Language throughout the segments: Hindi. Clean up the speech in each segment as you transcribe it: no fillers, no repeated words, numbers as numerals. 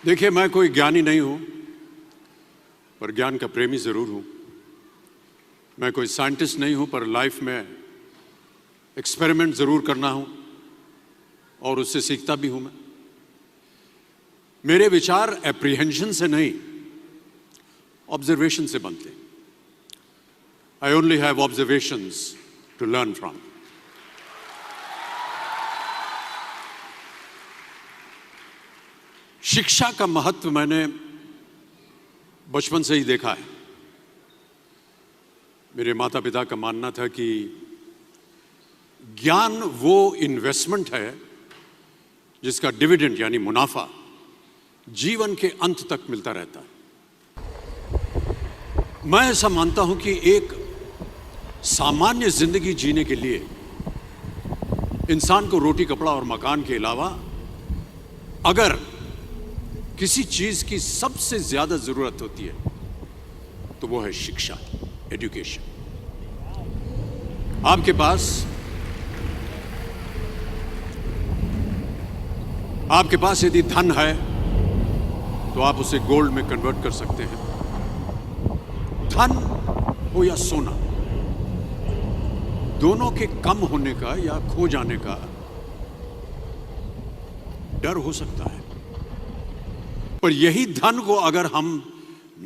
देखिए, मैं कोई ज्ञानी नहीं हूं, पर ज्ञान का प्रेमी जरूर हूं। मैं कोई साइंटिस्ट नहीं हूं, पर लाइफ में एक्सपेरिमेंट जरूर करना हूं और उससे सीखता भी हूं। मेरे विचार एप्रीहेंशन से नहीं, ऑब्जर्वेशन से बनते। I only have observations to learn from. शिक्षा का महत्व मैंने बचपन से ही देखा है। मेरे माता पिता का मानना था कि ज्ञान वो इन्वेस्टमेंट है जिसका डिविडेंड यानी मुनाफा जीवन के अंत तक मिलता रहता है। मैं ऐसा मानता हूं कि एक सामान्य जिंदगी जीने के लिए इंसान को रोटी, कपड़ा और मकान के अलावा अगर किसी चीज की सबसे ज्यादा जरूरत होती है तो वो है शिक्षा, एजुकेशन। आपके पास यदि धन है तो आप उसे गोल्ड में कन्वर्ट कर सकते हैं। धन हो या सोना, दोनों के कम होने का या खो जाने का डर हो सकता है, पर यही धन को अगर हम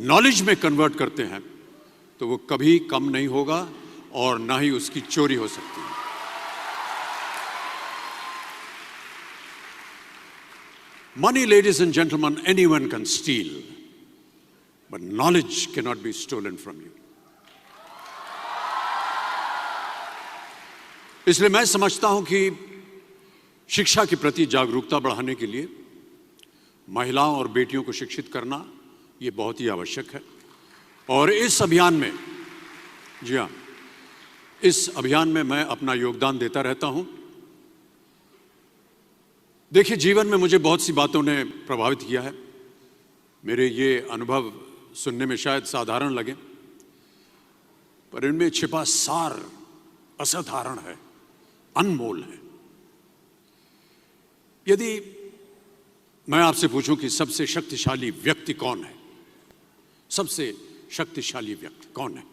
नॉलेज में कन्वर्ट करते हैं तो वो कभी कम नहीं होगा और ना ही उसकी चोरी हो सकती है। Money, ladies and gentlemen, anyone can steal, but knowledge cannot be stolen from you. इसलिए मैं समझता हूं कि शिक्षा के प्रति जागरूकता बढ़ाने के लिए महिलाओं और बेटियों को शिक्षित करना ये बहुत ही आवश्यक है। और इस अभियान में, जी हाँ, इस अभियान में मैं अपना योगदान देता रहता हूं। देखिए, जीवन में मुझे बहुत सी बातों ने प्रभावित किया है। मेरे ये अनुभव सुनने में शायद साधारण लगे, पर इनमें छिपा सार असाधारण है, अनमोल है। यदि मैं आपसे पूछूं कि सबसे शक्तिशाली व्यक्ति कौन है, सबसे शक्तिशाली व्यक्ति कौन है,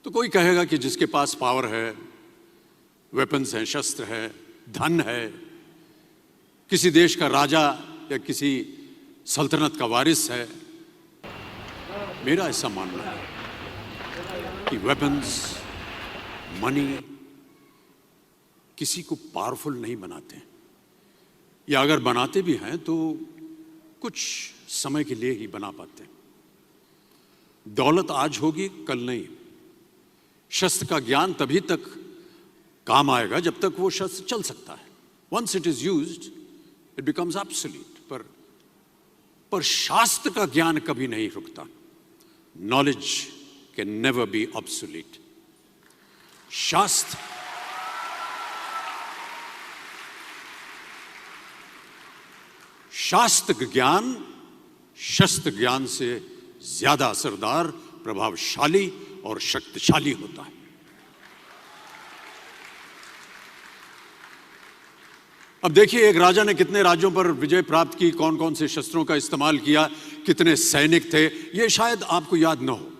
तो कोई कहेगा कि जिसके पास पावर है, वेपन्स हैं, शस्त्र है, धन है, किसी देश का राजा या किसी सल्तनत का वारिस है। मेरा ऐसा मानना है कि वेपन्स, मनी किसी को पावरफुल नहीं बनाते, या अगर बनाते भी हैं तो कुछ समय के लिए ही बना पाते हैं। दौलत आज होगी, कल नहीं। शस्त्र का ज्ञान तभी तक काम आएगा जब तक वो शस्त्र चल सकता है। Once it is used it becomes absolute. पर शास्त्र का ज्ञान कभी नहीं रुकता। Knowledge can never be obsolete. शास्त्र ज्ञान शस्त्र ज्ञान से ज्यादा असरदार, प्रभावशाली और शक्तिशाली होता है। अब देखिए, एक राजा ने कितने राज्यों पर विजय प्राप्त की, कौन कौन से शस्त्रों का इस्तेमाल किया, कितने सैनिक थे, यह शायद आपको याद न हो,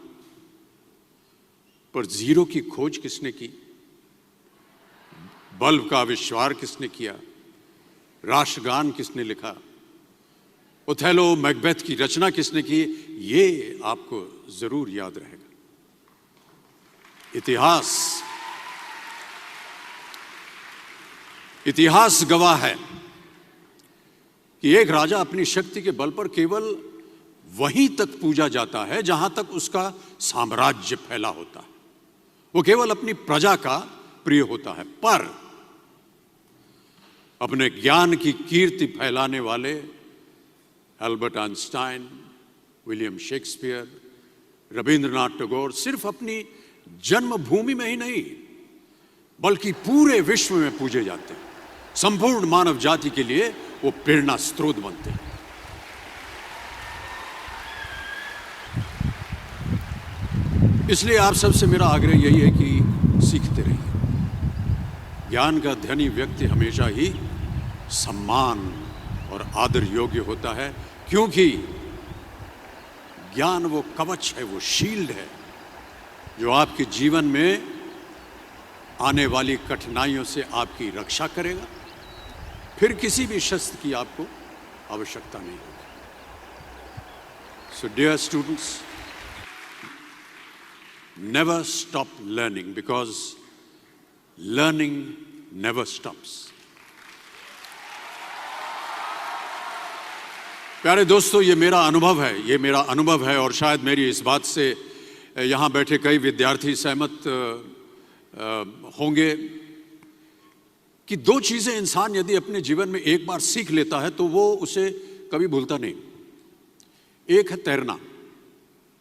पर जीरो की खोज किसने की, बल्ब का आविष्कार किसने किया, राष्ट्रगान किसने लिखा, ओथेलो, मैकबेथ की रचना किसने की, ये आपको जरूर याद रहेगा। इतिहास गवाह है कि एक राजा अपनी शक्ति के बल पर केवल वहीं तक पूजा जाता है जहां तक उसका साम्राज्य फैला होता है। वो केवल अपनी प्रजा का प्रिय होता है। पर अपने ज्ञान की कीर्ति फैलाने वाले Albert Einstein, William Shakespeare, Rabindranath Tagore सिर्फ अपनी जन्मभूमि में ही नहीं बल्कि पूरे विश्व में पूजे जाते हैं। संपूर्ण मानव जाति के लिए वो प्रेरणा स्रोत बनते हैं। इसलिए आप सबसे मेरा आग्रह यही है कि सीखते रहिए। ज्ञान का धनी व्यक्ति हमेशा ही सम्मान और आदर योग्य होता है, क्योंकि ज्ञान वो कवच है, वो शील्ड है जो आपके जीवन में आने वाली कठिनाइयों से आपकी रक्षा करेगा। फिर किसी भी शस्त्र की आपको आवश्यकता नहीं होगी। So dear students, never stop learning because learning never stops. प्यारे दोस्तों, ये मेरा अनुभव है और शायद मेरी इस बात से यहाँ बैठे कई विद्यार्थी सहमत होंगे कि दो चीजें इंसान यदि अपने जीवन में एक बार सीख लेता है तो वो उसे कभी भूलता नहीं। एक है तैरना,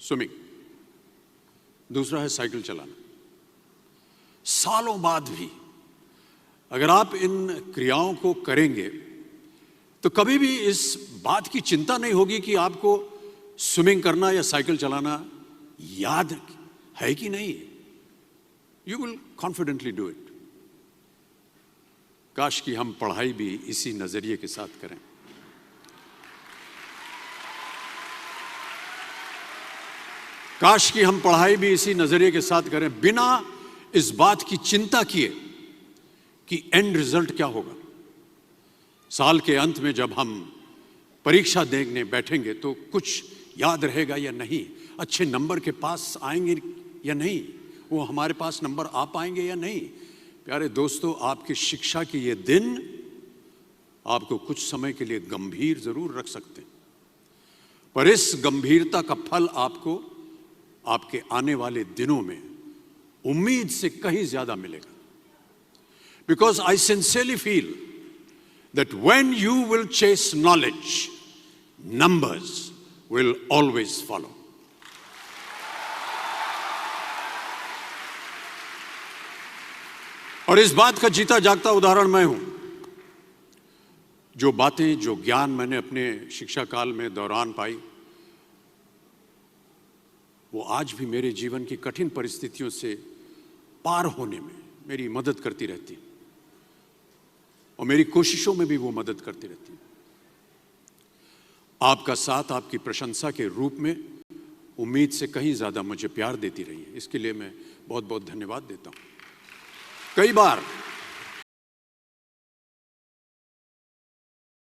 स्विमिंग, दूसरा है साइकिल चलाना। सालों बाद भी अगर आप इन क्रियाओं को करेंगे तो कभी भी इस बात की चिंता नहीं होगी कि आपको स्विमिंग करना या साइकिल चलाना याद है कि नहीं। You will confidently do it. काश कि हम पढ़ाई भी इसी नजरिए के साथ करें। काश कि हम पढ़ाई भी इसी नजरिए के साथ करें, बिना इस बात की चिंता किए कि एंड रिजल्ट क्या होगा। साल के अंत में जब हम परीक्षा देने बैठेंगे तो कुछ याद रहेगा या नहीं, अच्छे नंबर के पास आएंगे या नहीं, वो हमारे पास नंबर आ पाएंगे या नहीं। प्यारे दोस्तों, आपकी शिक्षा के ये दिन आपको कुछ समय के लिए गंभीर जरूर रख सकते हैं, पर इस गंभीरता का फल आपको आपके आने वाले दिनों में उम्मीद से कहीं ज्यादा मिलेगा। Because I sincerely feel that when you will chase knowledge, numbers will always follow. और इस बात का जीता जागता उदाहरण मैं हूं। जो बातें, जो ज्ञान मैंने अपने शिक्षा काल में दौरान पाई, वो आज भी मेरे जीवन की कठिन परिस्थितियों से पार होने में मेरी मदद करती रहती है और मेरी कोशिशों में भी वो मदद करती रहती है। आपका साथ, आपकी प्रशंसा के रूप में उम्मीद से कहीं ज्यादा मुझे प्यार देती रही है। इसके लिए मैं बहुत बहुत धन्यवाद देता हूं। कई बार